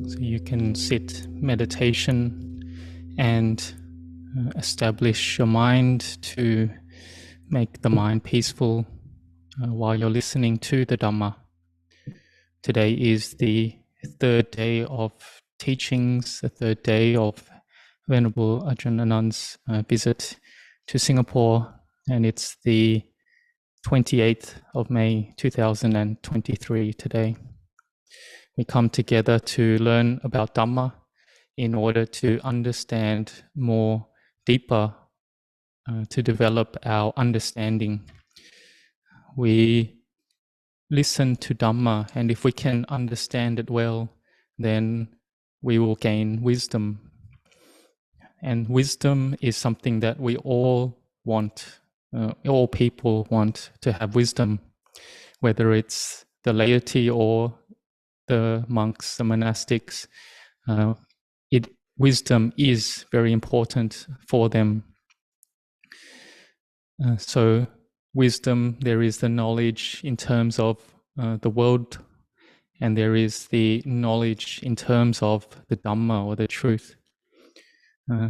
So you can sit meditation and establish your mind to make the mind peaceful while you're listening to the Dhamma. Today is the third day of teachings, the third day of Venerable Ajahn Anan's visit to Singapore, and it's the 28th of May 2023 today. We come together to learn about Dhamma in order to understand more deeper, to develop our understanding. We listen to Dhamma, and if we can understand it well, then we will gain wisdom. And wisdom is something that we all want. All people want to have wisdom, whether it's the laity or the monks, the monastics. Wisdom is very important for them. So wisdom, there is the knowledge in terms of the world, and there is the knowledge in terms of the Dhamma or the truth.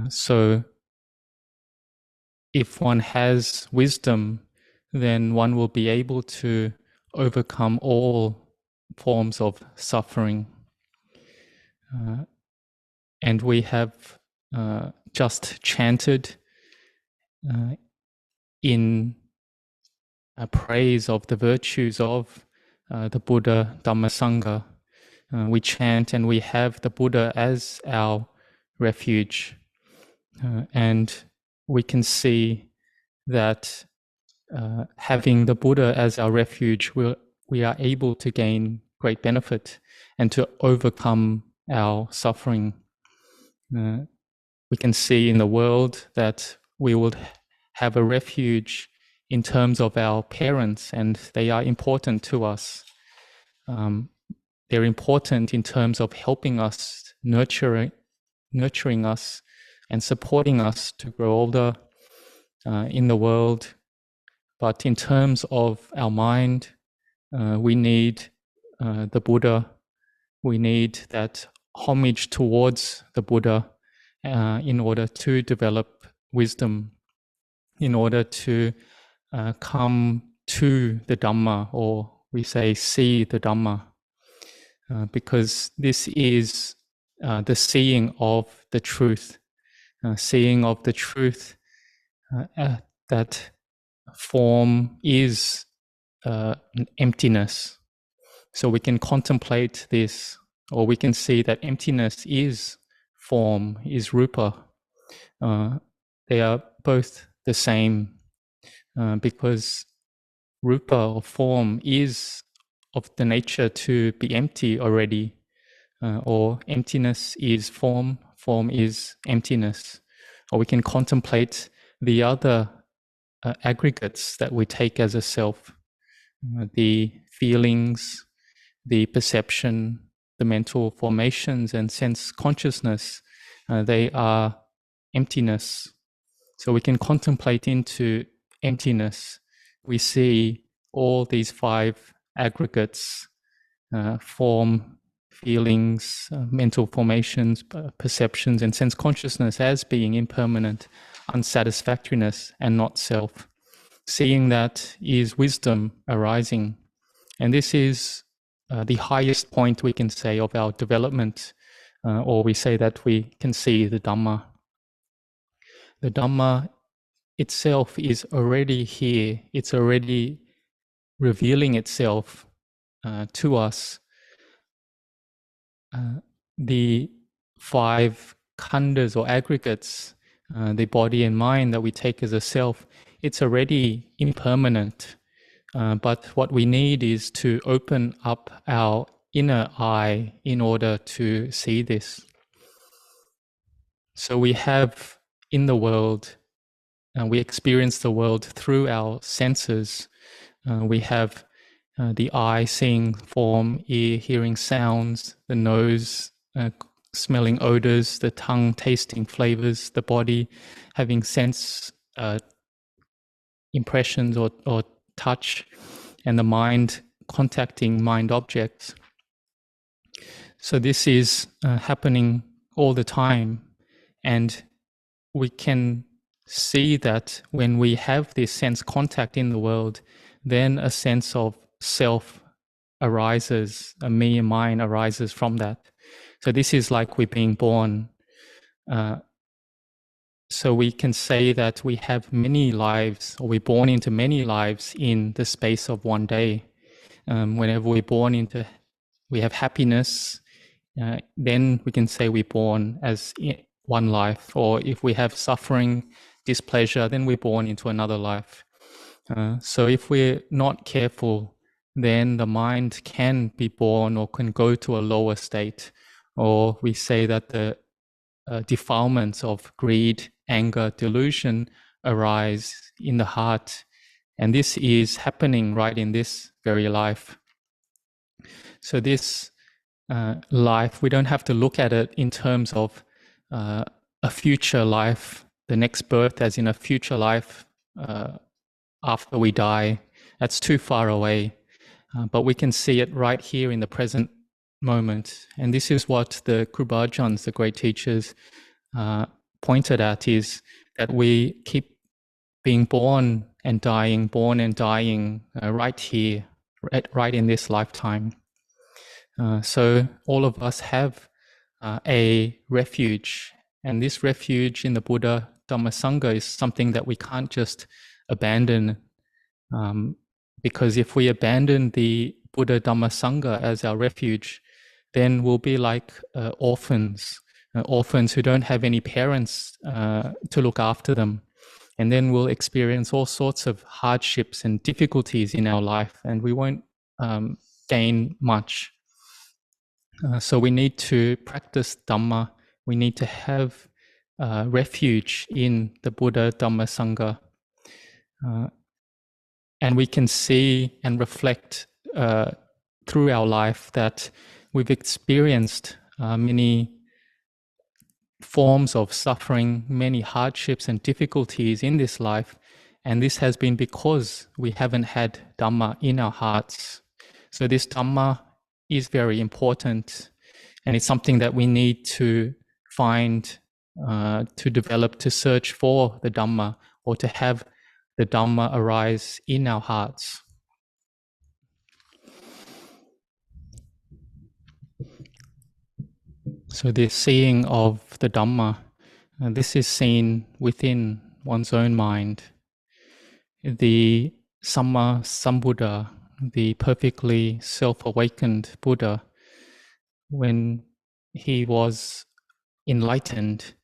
So if one has wisdom, then one will be able to overcome all forms of suffering. And we have just chanted in praise of the virtues of the Buddha, Dhamma, Sangha. We chant and we have the Buddha as our refuge. And we can see that having the Buddha as our refuge, we are able to gain great benefit and to overcome our suffering. We can see in the world that we would have a refuge in terms of our parents, and they are important to us. They're important in terms of helping us, nurturing us and supporting us to grow older in the world. But in terms of our mind, we need the Buddha. We need that homage towards the Buddha in order to develop wisdom, in order to come to the Dhamma, or we say see the Dhamma, because this is the seeing of the truth, seeing of the truth that form is emptiness. So we can contemplate this, or we can see that emptiness is form, is rupa. They are both the same, because rupa or form is of the nature to be empty already, or emptiness is form, form is emptiness. Or we can contemplate the other aggregates that we take as a self, the feelings, the perception, the mental formations and sense consciousness. They are emptiness. So we can contemplate into emptiness. We see all these five aggregates, form, feelings, mental formations, perceptions, and sense consciousness as being impermanent, unsatisfactoriness, and not self. Seeing that is wisdom arising. And this is the highest point we can say of our development, or we say that we can see the Dhamma. The Dhamma itself is already here. It's already revealing itself to us. The five khandas or aggregates, the body and mind that we take as a self, it's already impermanent. But what we need is to open up our inner eye in order to see this. So we have in the world, we experience the world through our senses. We have the eye seeing form, ear hearing sounds, the nose smelling odors, the tongue tasting flavors, the body having sense impressions or touch, and the mind contacting mind objects. So this is happening all the time, and we can see that when we have this sense contact in the world, then a sense of self arises, a me and mine arises from that. So this is like we're being born. So we can say that we have many lives, or we're born into many lives in the space of one day. Whenever we're born into, we have happiness, then we can say we're born as one life. Or if we have suffering, displeasure, then we're born into another life. So if we're not careful, then the mind can be born or can go to a lower state. Or we say that the defilements of greed, anger, delusion arise in the heart. And this is happening right in this very life. So this life, we don't have to look at it in terms of a future life, the next birth as in a future life after we die. That's too far away. But we can see it right here in the present moment. And this is what the Kruba Ajahns, the great teachers, pointed at, is that we keep being born and dying right here, right in this lifetime. So all of us have a refuge, and this refuge in the Buddha Dhamma Sangha is something that we can't just abandon, because if we abandon the Buddha Dhamma Sangha as our refuge, then we'll be like orphans who don't have any parents to look after them. And then we'll experience all sorts of hardships and difficulties in our life, and we won't gain much. So we need to practice Dhamma. We need to have refuge in the Buddha Dhamma Sangha. And we can see and reflect through our life that we've experienced many forms of suffering, many hardships and difficulties in this life. And this has been because we haven't had Dhamma in our hearts. So this Dhamma is very important, and it's something that we need to find, to develop, to search for the Dhamma, or to have the Dhamma arise in our hearts. So the seeing of the Dhamma, this is seen within one's own mind. The Samma Sambuddha, the perfectly self-awakened Buddha, when he was enlightened,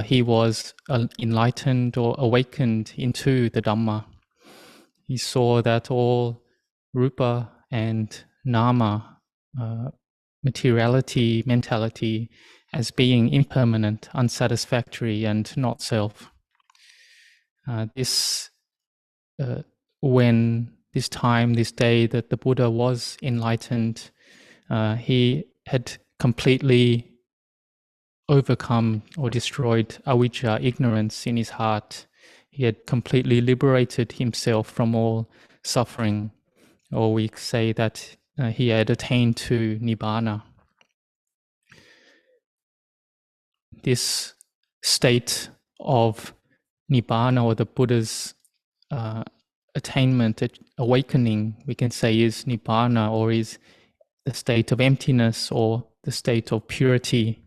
he was enlightened or awakened into the Dhamma. He saw that all rupa and nama, materiality, mentality, as being impermanent, unsatisfactory, and not self. When this day that the Buddha was enlightened, he had completely overcome or destroyed avijja, ignorance, in his heart. He had completely liberated himself from all suffering, or we say that he had attained to Nibbana. This state of Nibbana, or the Buddha's attainment, awakening, we can say, is Nibbana, or is the state of emptiness, or the state of purity.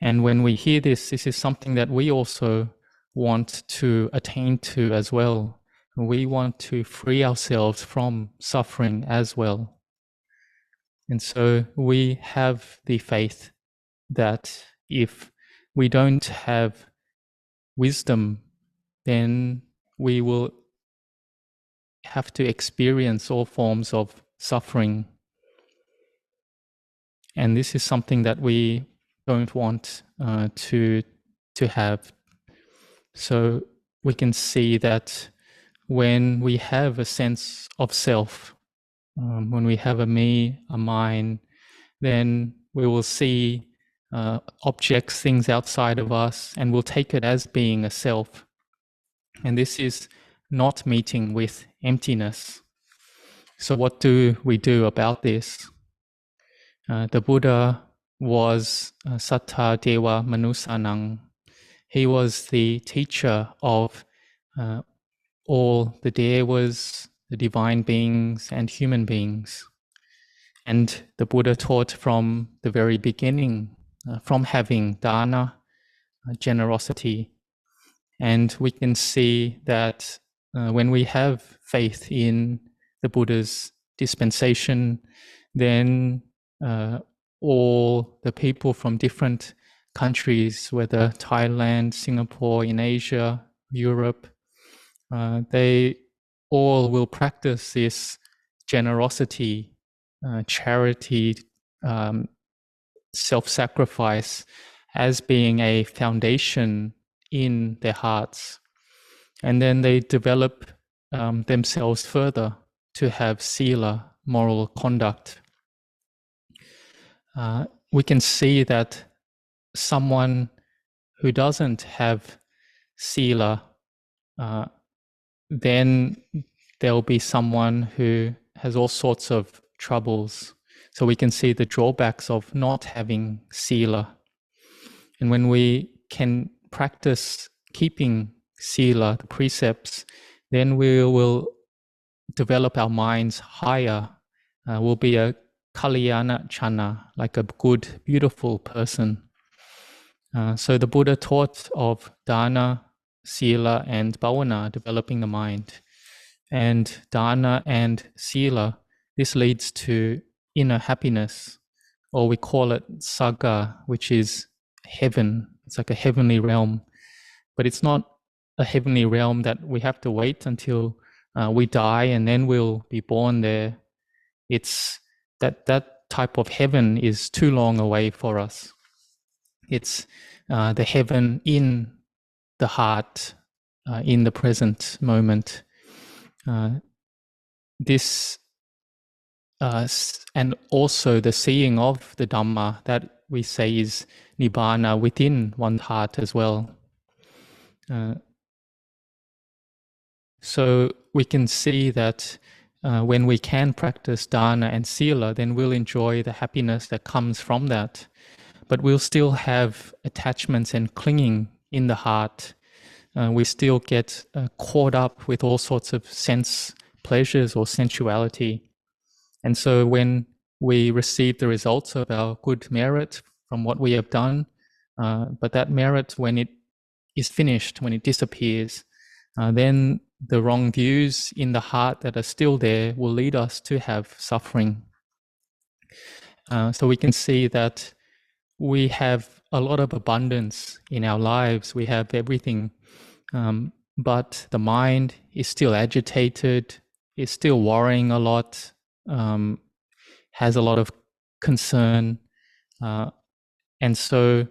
And when we hear this is something that we also want to attain to as well. We want to free ourselves from suffering as well. And so we have the faith that if we don't have wisdom, then we will have to experience all forms of suffering. And this is something that we don't want to have. So we can see that when we have a sense of self, when we have a me, a mine, then we will see objects, things outside of us, and we'll take it as being a self. And this is not meeting with emptiness. So what do we do about this? The Buddha was Sattha Deva Manusanang. He was the teacher of all the Devas, the divine beings, and human beings. And the Buddha taught from the very beginning, from having dana, generosity. And we can see that when we have faith in the Buddha's dispensation, then all the people from different countries, whether Thailand, Singapore, in Asia, Europe, they all will practice this generosity, charity, self-sacrifice as being a foundation in their hearts. And then they develop themselves further to have sila, moral conduct. We can see that someone who doesn't have sila, then there'll be someone who has all sorts of troubles. So we can see the drawbacks of not having sila. And when we can practice keeping sila, the precepts, then we will develop our minds higher. We'll be a kalyana chana, like a good, beautiful person. So the Buddha taught of dana, sila, and bhavana, developing the mind. And dana and sila, this leads to inner happiness, or we call it saga, which is heaven. It's like a heavenly realm, but it's not a heavenly realm that we have to wait until we die and then we'll be born there. It's that type of heaven is too long away for us. It's the heaven in the heart, in the present moment. This and also the seeing of the Dhamma that we say is nibbana within one's heart as well. So we can see that when we can practice dana and sila, then we'll enjoy the happiness that comes from that. But we'll still have attachments and clinging in the heart. We still get caught up with all sorts of sense pleasures or sensuality. And so when we receive the results of our good merit from what we have done, but that merit, when it is finished, when it disappears, then the wrong views in the heart that are still there will lead us to have suffering. So we can see that we have a lot of abundance in our lives. We have everything, but the mind is still agitated, is still worrying a lot, has a lot of concern. And so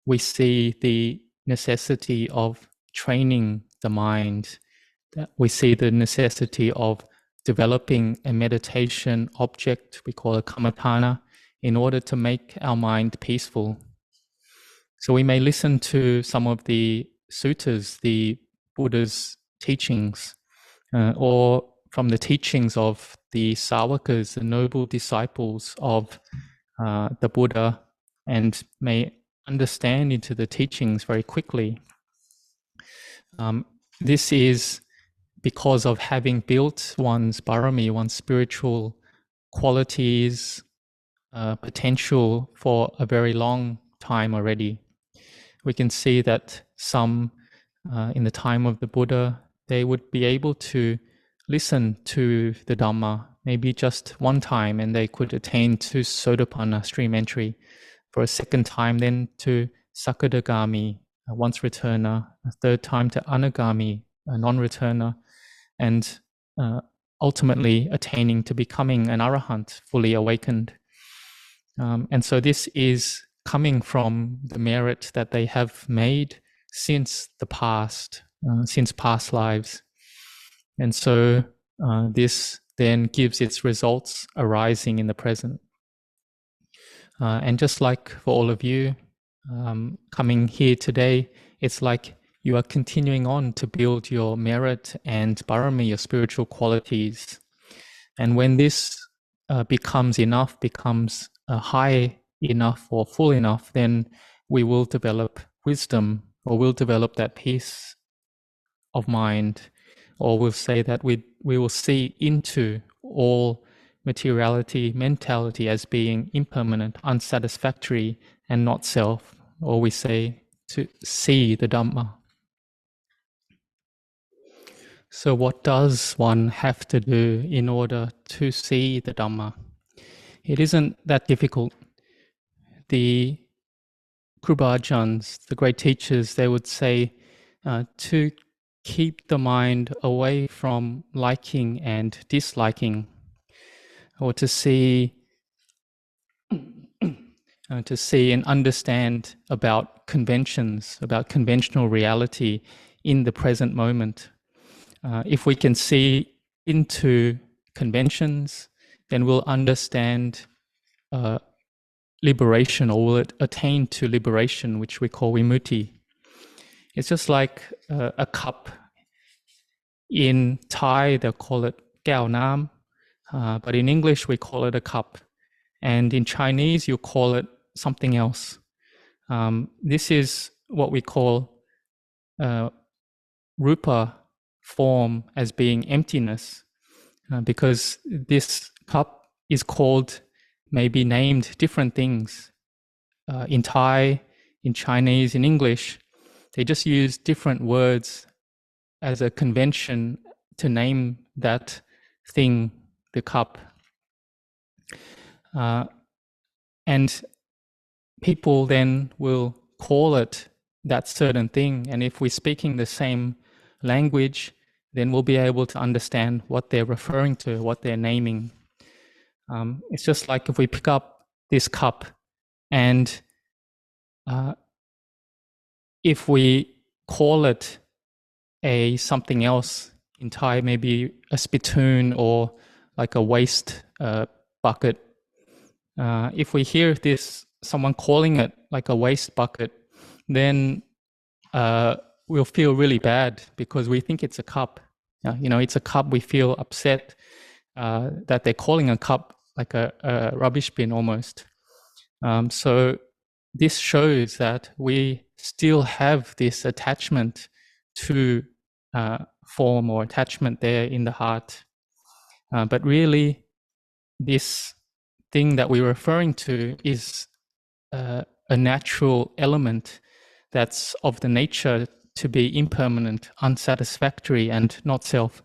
we see the necessity of training the mind. We see the necessity of developing a meditation object, we call it kammatthana, in order to make our mind peaceful. So we may listen to some of the suttas, the Buddha's teachings, or from the teachings of the sāvakas, the noble disciples of the Buddha, and may understand into the teachings very quickly. This is because of having built one's parami, one's spiritual qualities, potential for a very long time already. We can see that some in the time of the Buddha, they would be able to listen to the Dhamma maybe just one time, and they could attain to Sotapanna, stream entry, for a second time, then to Sakadagami, a once returner, a third time to Anagami, a non-returner, and ultimately attaining to becoming an arahant, fully awakened. And so this is coming from the merit that they have made since the past, since past lives. And so this then gives its results arising in the present. And just like for all of you coming here today, it's like you are continuing on to build your merit and parami, your spiritual qualities. And when this becomes enough, becomes high enough or full enough, then we will develop wisdom, or we'll develop that peace of mind, or we'll say that we will see into all materiality, mentality as being impermanent, unsatisfactory, and not self, or we say to see the Dhamma. So what does one have to do in order to see the Dhamma? It isn't that difficult. The Krubajans, the great teachers, they would say to keep the mind away from liking and disliking, or to see and understand about conventions, about conventional reality in the present moment. If we can see into conventions, then we'll understand liberation, or will attain to liberation, which we call vimutti. It's just like a cup. In Thai, they'll call it gao nam, but in English, we call it a cup. And in Chinese, you call it something else. This is what we call rupa form as being emptiness, because this cup is called, maybe named different things. In Thai, in Chinese, in English, they just use different words as a convention to name that thing, the cup. And people then will call it that certain thing. And if we're speaking the same language, then we'll be able to understand what they're referring to, what they're naming. It's just like if we pick up this cup, and if we call it a something else, in Thai maybe a spittoon or like a waste bucket, if we hear this, someone calling it like a waste bucket, then we'll feel really bad, because we think it's a cup. It's a cup. We feel upset that they're calling a cup like a rubbish bin almost. So this shows that we still have this attachment to form, or attachment there in the heart. But really, this thing that we're referring to is a natural element that's of the nature to be impermanent, unsatisfactory, and not self.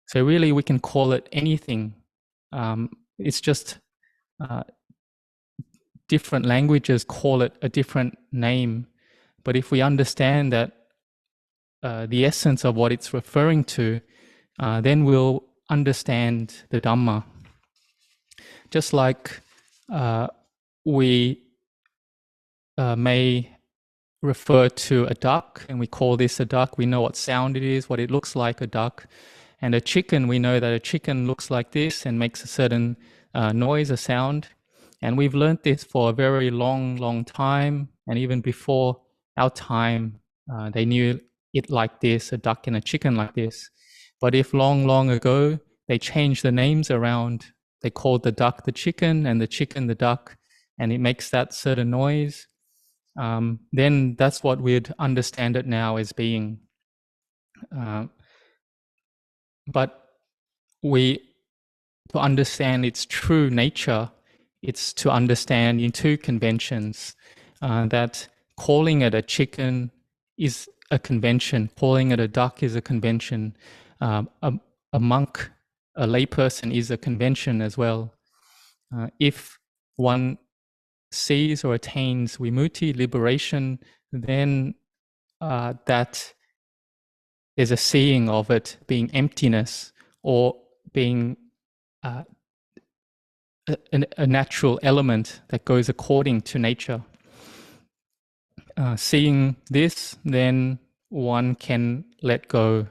So really, we can call it anything. It's just different languages call it a different name. But if we understand that the essence of what it's referring to, then we'll understand the Dhamma. Just like we may refer to a duck, and we call this a duck. We know what sound it is, what it looks like, a duck. And a chicken, we know that a chicken looks like this and makes a certain noise, a sound. And we've learned this for a very long time. And even before our time, they knew it like this, a duck and a chicken like this. But if long ago, they changed the names around, they called the duck the chicken and the chicken the duck, and it makes that certain noise, then that's what we'd understand it now as being. But to understand its true nature, it's to understand in two conventions, that calling it a chicken is a convention, calling it a duck is a convention, a monk, a layperson is a convention as well. If one sees or attains vimutti, liberation, then that there's a seeing of it being emptiness, or being a natural element that goes according to nature. Seeing this, then one can let go.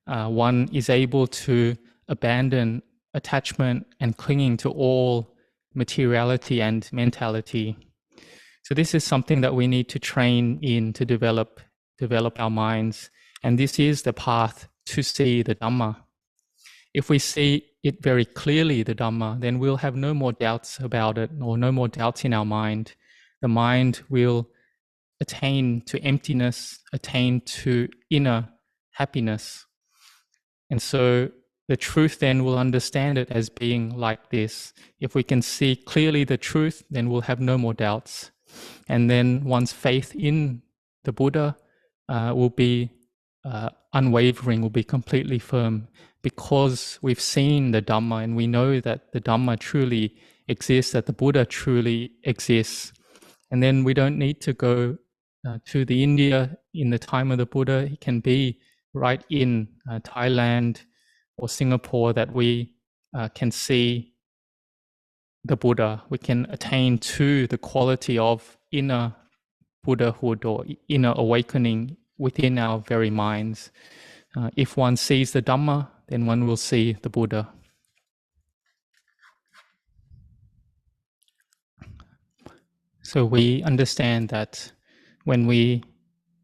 One is able to abandon attachment and clinging to all materiality and mentality. So this is something that we need to train in, to develop our minds. And this is the path to see the Dhamma. If we see it very clearly, the Dhamma, then we'll have no more doubts about it, or no more doubts in our mind. The mind will attain to emptiness, attain to inner happiness. And so the truth then will understand it as being like this. If we can see clearly the truth, then we'll have no more doubts. And then one's faith in the Buddha will be unwavering, will be completely firm, because we've seen the Dhamma and we know that the Dhamma truly exists, that the Buddha truly exists. And then we don't need to go to the India in the time of the Buddha. It can be right in Thailand or Singapore that we can see the Buddha. We can attain to the quality of inner Buddhahood or inner awakening within our very minds. If one sees the Dhamma, then one will see the Buddha. So we understand that when we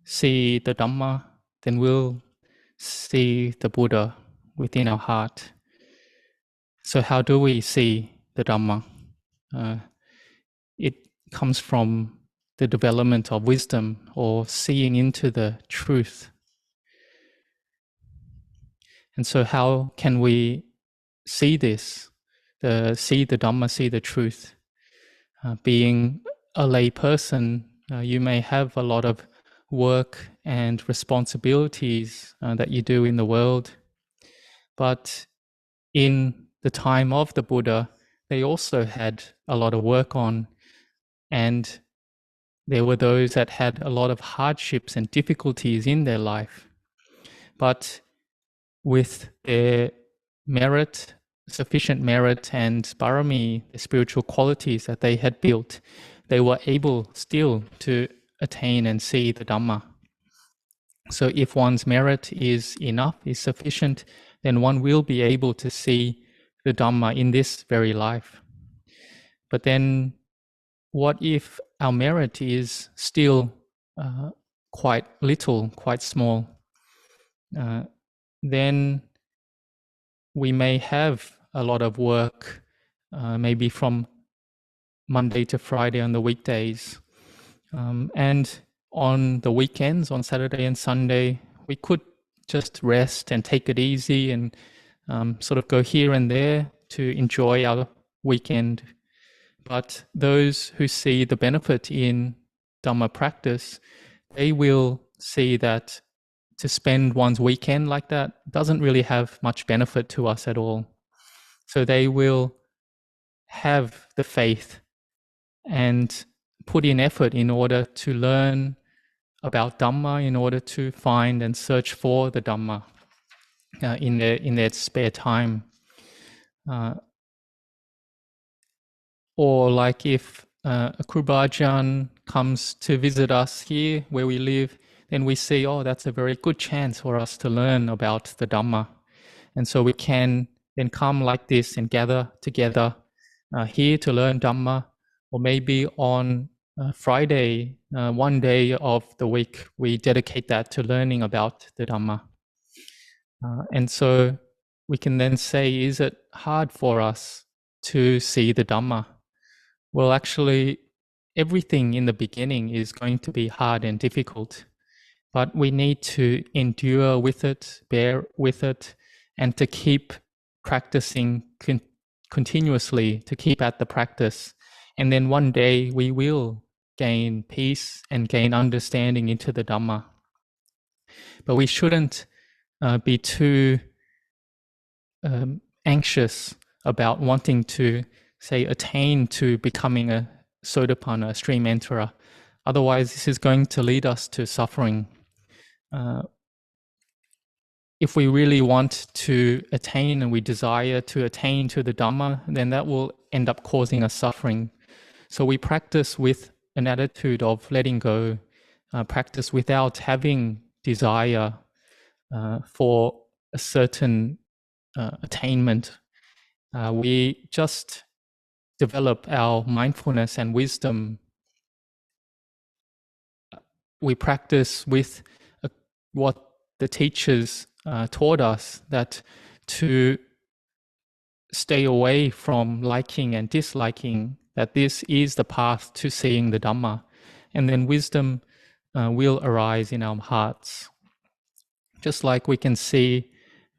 see the Dhamma, then we'll see the Buddha within our heart. So how do we see the Dhamma? It comes from the development of wisdom, or seeing into the truth. And so how can we see this, see the Dhamma, see the truth? Being a lay person, you may have a lot of work and responsibilities that you do in the world. But in the time of the Buddha, they also had a lot of work on, and there were those that had a lot of hardships and difficulties in their life. But with their merit, sufficient merit and parami, the spiritual qualities that they had built, they were able still to attain and see the Dhamma. So if one's merit is enough, is sufficient, then one will be able to see the Dhamma in this very life. But then what if our merit is still quite little, quite small? Then we may have a lot of work, maybe from Monday to Friday on the weekdays. And on the weekends, on Saturday and Sunday, we could just rest and take it easy and sort of go here and there to enjoy our weekend. But those who see the benefit in Dhamma practice, they will see that to spend one's weekend like that doesn't really have much benefit to us at all. So they will have the faith and put in effort in order to learn about Dhamma, in order to find and search for the Dhamma in their spare time. Or like if a Kruba Ajahn comes to visit us here where we live, then we see, oh, that's a very good chance for us to learn about the Dhamma. And so we can then come like this and gather together here to learn Dhamma, or maybe on Friday, one day of the week, we dedicate that to learning about the Dhamma. And so we can then say, is it hard for us to see the Dhamma? Well, actually, everything in the beginning is going to be hard and difficult, but we need to endure with it, bear with it, and to keep practicing continuously, to keep at the practice. And then one day we will gain peace and gain understanding into the Dhamma. But we shouldn't be too anxious about wanting to, say, attain to becoming a Sotapanna, a stream enterer. Otherwise, this is going to lead us to suffering. If we really want to attain and we desire to attain to the Dhamma, then that will end up causing us suffering. So we practice with an attitude of letting go, practice without having desire for a certain attainment. We just develop our mindfulness and wisdom. We practice with what the teachers taught us, that to stay away from liking and disliking, that this is the path to seeing the Dhamma. And then wisdom will arise in our hearts. Just like we can see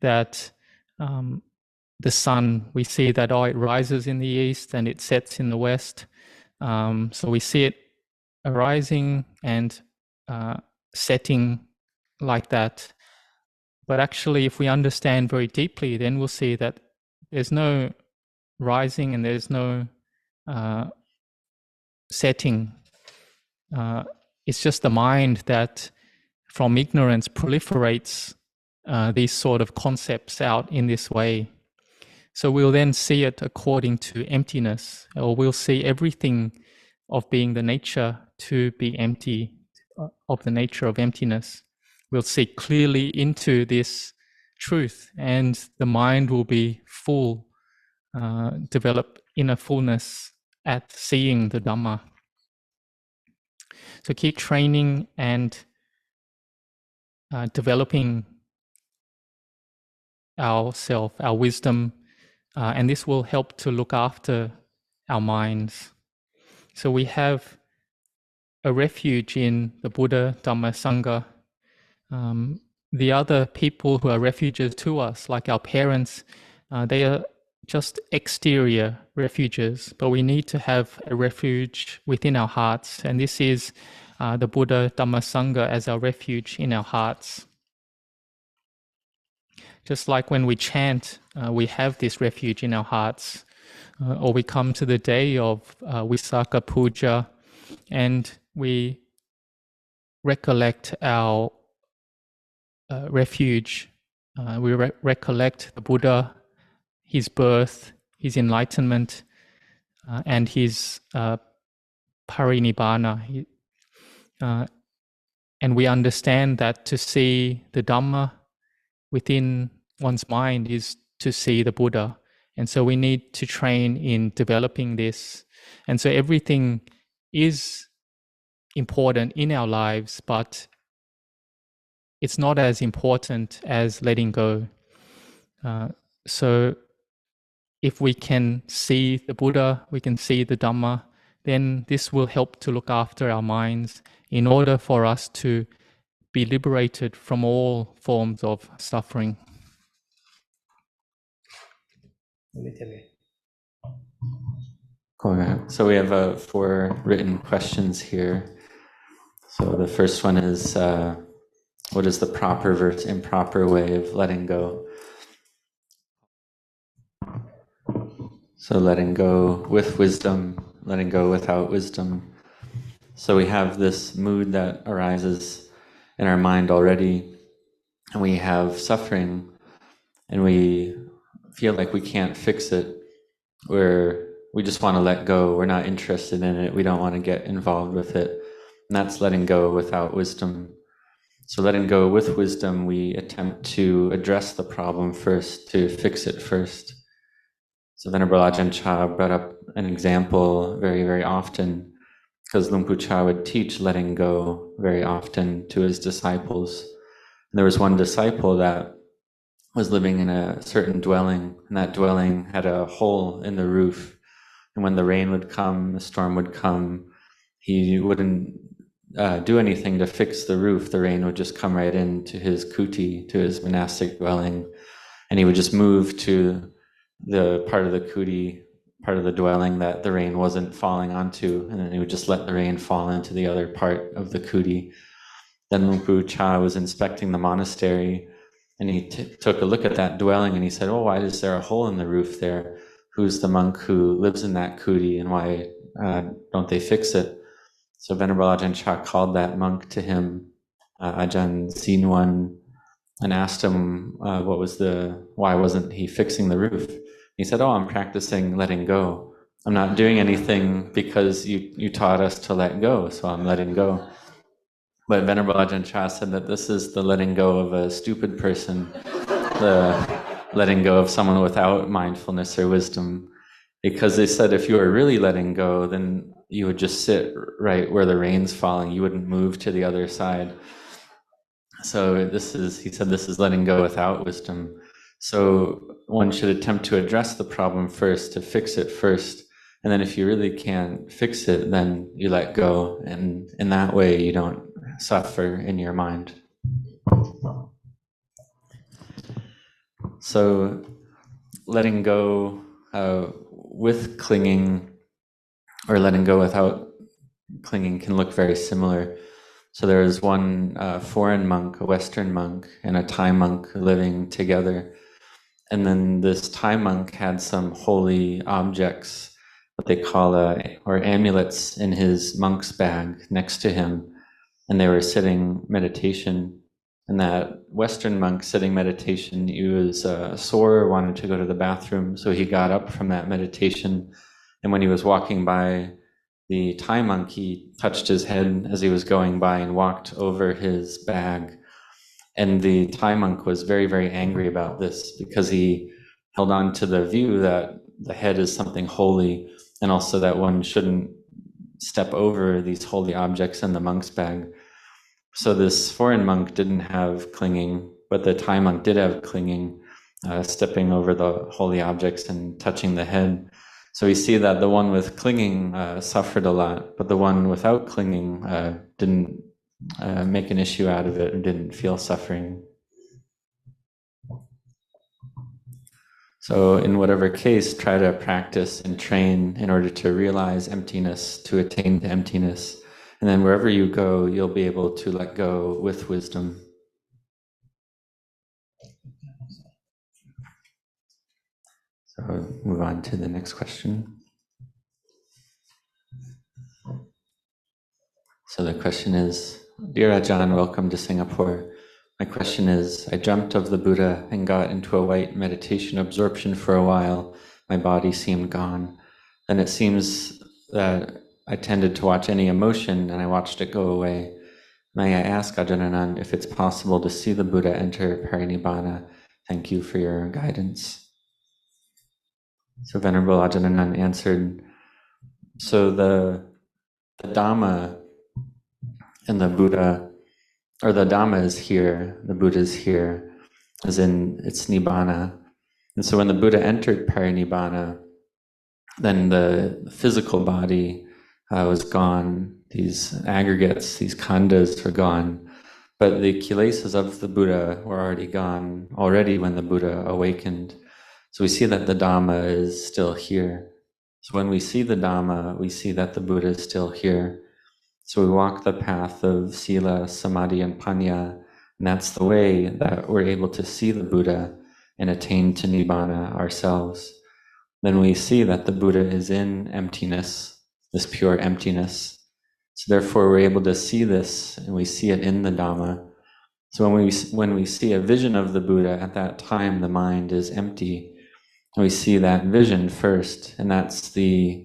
that the sun, we see that, it rises in the east and it sets in the west. So we see it arising and setting like that. But actually, if we understand very deeply, then we'll see that there's no rising and there's no setting. It's just the mind that from ignorance proliferates these sort of concepts out in this way. So we'll then see it according to emptiness, or we'll see everything of being the nature to be empty, of the nature of emptiness. We'll see clearly into this truth, and the mind will be full, develop inner fullness at seeing the Dhamma. So keep training and developing ourself, our wisdom, and this will help to look after our minds. So we have a refuge in the Buddha, Dhamma, Sangha. The other people who are refuges to us, like our parents, they are just exterior refuges, but we need to have a refuge within our hearts, and this is the Buddha, Dhamma, Sangha as our refuge in our hearts. Just like when we chant, we have this refuge in our hearts, or we come to the day of Visakha Puja and we recollect our refuge. We recollect the Buddha, his birth, his enlightenment, and his parinibbana. And we understand that to see the Dhamma within one's mind is to see the Buddha. And so we need to train in developing this. And so everything is important in our lives, but it's not as important as letting go. So if we can see the Buddha, we can see the Dhamma, then this will help to look after our minds in order for us to be liberated from all forms of suffering. So we have 4 written questions here. So the first one is, what is the proper versus improper way of letting go? So letting go with wisdom, letting go without wisdom. So we have this mood that arises in our mind already, and we have suffering, and we feel like we can't fix it, where we just want to let go, we're not interested in it, we don't want to get involved with it. And that's letting go without wisdom. So letting go with wisdom, we attempt to address the problem first, to fix it first. So Venerable Ajahn Chah brought up an example very, very often, because Luang Pu Cha would teach letting go very often to his disciples. And there was one disciple that was living in a certain dwelling, and that dwelling had a hole in the roof. And when the rain would come, the storm would come, he wouldn't do anything to fix the roof. The rain would just come right into his kuti, to his monastic dwelling, and he would just move to the part of the kuti, part of the dwelling that the rain wasn't falling onto, and then he would just let the rain fall into the other part of the kuti. Then Luang Pu Cha was inspecting the monastery, and he took a look at that dwelling, and he said, "Oh, why is there a hole in the roof there? Who's the monk who lives in that kuti, and why don't they fix it?" So Venerable Ajahn Chah called that monk to him, Ajahn Sinwan, and asked him why wasn't he fixing the roof? He said, "Oh, I'm practicing letting go. I'm not doing anything because you taught us to let go, so I'm letting go." But Venerable Ajahn Chah said that this is the letting go of a stupid person, the letting go of someone without mindfulness or wisdom. Because they said if you were really letting go, then you would just sit right where the rain's falling. You wouldn't move to the other side. So he said this is letting go without wisdom. So one should attempt to address the problem first, to fix it first. And then if you really can't fix it, then you let go. And in that way, you don't suffer in your mind. So letting go with clinging, or letting go without clinging, can look very similar. So there was one foreign monk, a Western monk, and a Thai monk living together. And then this Thai monk had some holy objects, what they call or amulets, in his monk's bag next to him. And they were sitting meditation. And that Western monk sitting meditation, he was sore, wanted to go to the bathroom. So he got up from that meditation. And when he was walking by the Thai monk, he touched his head as he was going by and walked over his bag. And the Thai monk was very, very angry about this, because he held on to the view that the head is something holy, and also that one shouldn't step over these holy objects in the monk's bag. So this foreign monk didn't have clinging, but the Thai monk did have clinging, stepping over the holy objects and touching the head. So we see that the one with clinging suffered a lot, but the one without clinging didn't make an issue out of it and didn't feel suffering. So in whatever case, try to practice and train in order to realize emptiness, to attain to emptiness. And then wherever you go, you'll be able to let go with wisdom. So move on to the next question. So the question is, Dear Ajahn, welcome to Singapore. My question is, I dreamt of the Buddha and got into a white meditation absorption for a while. My body seemed gone. Then it seems that I tended to watch any emotion and I watched it go away. May I ask Ajahn Anan if it's possible to see the Buddha enter Parinibbana? Thank you for your guidance. So Venerable Ajahn Anan answered, so the Dhamma and the Buddha, or the Dhamma is here, the Buddha is here, as in it's Nibbana. And so when the Buddha entered Parinibbana, then the physical body was gone. These aggregates, these khandas were gone. But the kilesas of the Buddha were already gone, already when the Buddha awakened. So we see that the Dhamma is still here. So when we see the Dhamma, we see that the Buddha is still here. So we walk the path of Sila, Samadhi, and Panya, and that's the way that we're able to see the Buddha and attain to Nibbana ourselves. Then we see that the Buddha is in emptiness, this pure emptiness. So therefore we're able to see this, and we see it in the Dhamma. So when we see a vision of the Buddha, at that time the mind is empty. And we see that vision first, and that's the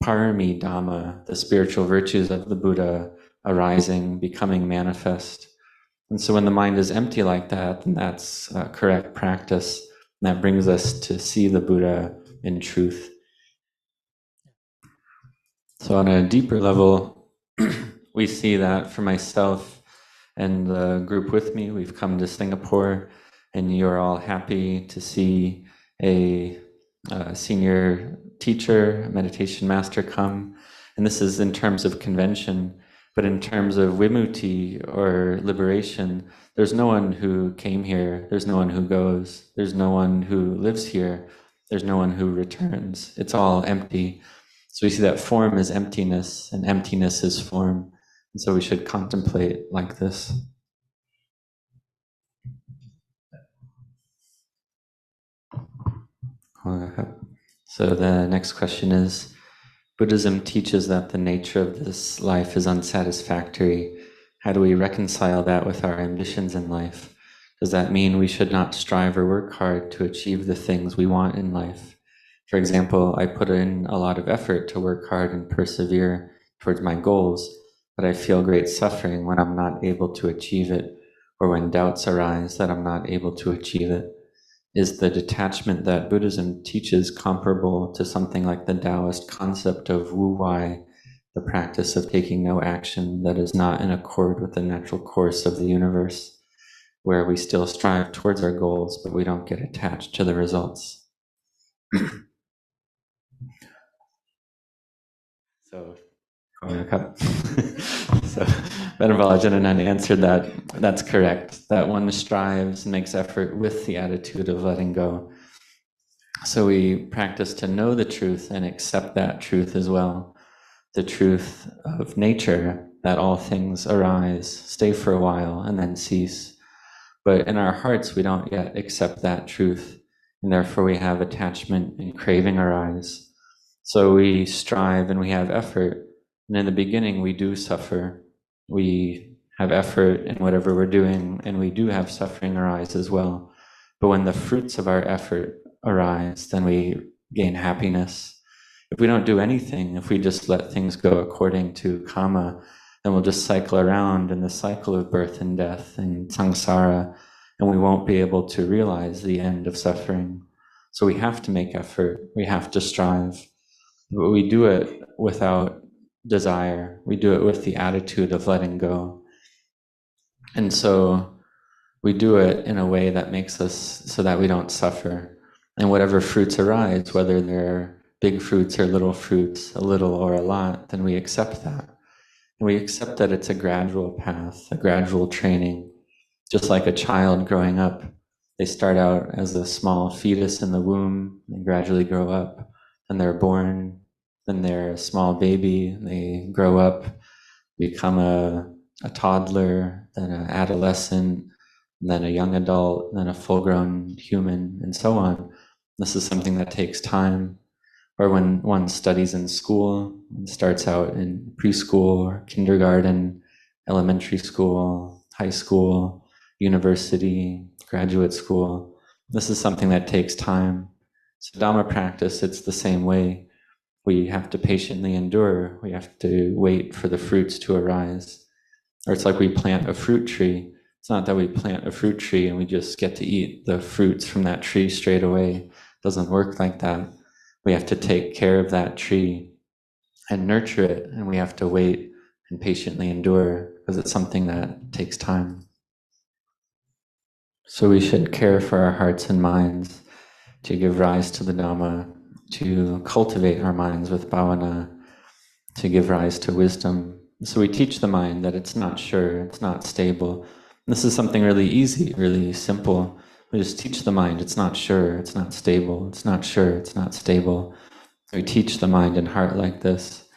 Parami Dhamma, the spiritual virtues of the Buddha arising, becoming manifest. And so when the mind is empty like that, then that's correct practice. And that brings us to see the Buddha in truth. So on a deeper level, we see that for myself and the group with me, we've come to Singapore, and you're all happy to see a senior teacher, a meditation master come. And this is in terms of convention, but in terms of vimutti or liberation, there's no one who came here, there's no one who goes, there's no one who lives here, there's no one who returns. It's all empty. So we see that form is emptiness and emptiness is form. And so we should contemplate like this. So the next question is, Buddhism teaches that the nature of this life is unsatisfactory. How do we reconcile that with our ambitions in life? Does that mean we should not strive or work hard to achieve the things we want in life? For example, I put in a lot of effort to work hard and persevere towards my goals, but I feel great suffering when I'm not able to achieve it, or when doubts arise that I'm not able to achieve it. Is the detachment that Buddhism teaches comparable to something like the Taoist concept of wu wai, the practice of taking no action that is not in accord with the natural course of the universe? where we still strive towards our goals, but we don't get attached to the results. So, so Venerable Ajahn Anan answered that that's correct, that one strives and makes effort with the attitude of letting go. So we practice to know the truth and accept that truth as well. The truth of nature, that all things arise, stay for a while, and then cease. But in our hearts, we don't yet accept that truth, and therefore we have attachment and craving arise. So we strive and we have effort, and in the beginning we do suffer. We have effort in whatever we're doing, and we do have suffering arise as well. But when the fruits of our effort arise, then we gain happiness. If we don't do anything, if we just let things go according to karma, then we'll just cycle around in the cycle of birth and death and samsara, and we won't be able to realize the end of suffering. So we have to make effort, we have to strive, but we do it without desire. We do it with the attitude of letting go. And so we do it in a way that makes us so that we don't suffer. And whatever fruits arise, whether they're big fruits or little fruits, a little or a lot, then we accept that. And we accept that it's a gradual path, a gradual training. Just like a child growing up, they start out as a small fetus in the womb and gradually grow up, and they're born, then they're a small baby, and they grow up, become a toddler, then an adolescent, then a young adult, then a full-grown human, and so on. This is something that takes time. Or when one studies in school, starts out in preschool or kindergarten, elementary school, high school, university, graduate school, this is something that takes time. So Dhamma practice, it's the same way. We have to patiently endure. We have to wait for the fruits to arise. Or it's like we plant a fruit tree. It's not that we plant a fruit tree and we just get to eat the fruits from that tree straight away. It doesn't work like that. We have to take care of that tree and nurture it, and we have to wait and patiently endure because it's something that takes time. So we should care for our hearts and minds to give rise to the Dhamma, to cultivate our minds with bhavana, to give rise to wisdom. So we teach the mind that it's not sure, it's not stable. This is something really easy, really simple. We just teach the mind it's not sure, it's not stable, it's not sure, it's not stable. We teach the mind and heart like this.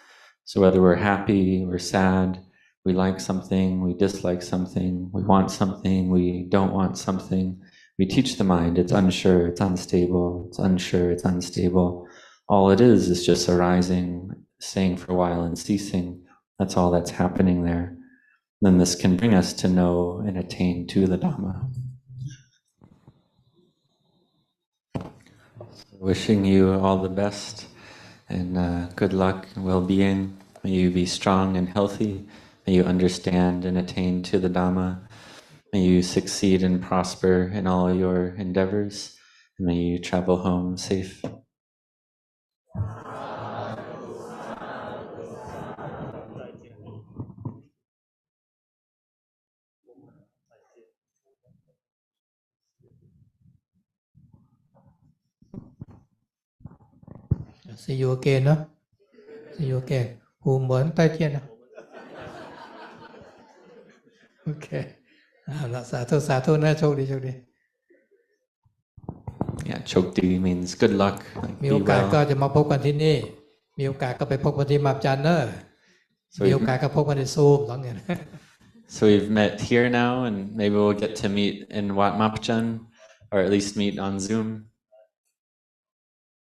So whether we're happy, we're sad, we like something, we dislike something, we want something, we don't want something, we teach the mind it's unsure, it's unstable, it's unsure, it's unstable. All it is just arising, staying for a while and ceasing. That's all that's happening there. Then this can bring us to know and attain to the Dhamma. Wishing you all the best and good luck and well-being. May you be strong and healthy. May you understand and attain to the Dhamma. May you succeed and prosper in all your endeavors. And may you travel home safe. See you again, no? See you again. Hù mến tay thiên à? Okay. สาธุสาธุนะโชคดีโชคดี Yeah, chokdi means good luck. Like, มีโอกาสก็จะมาพบกันที่นี่มีโอกาสก็ไปพบกันที่มับจันเนอร์มีโอกาสก็พบกันในซูมสองอย่าง So we've met here now, and maybe we'll get to meet in Wat Marp Jan, or at least meet on Zoom.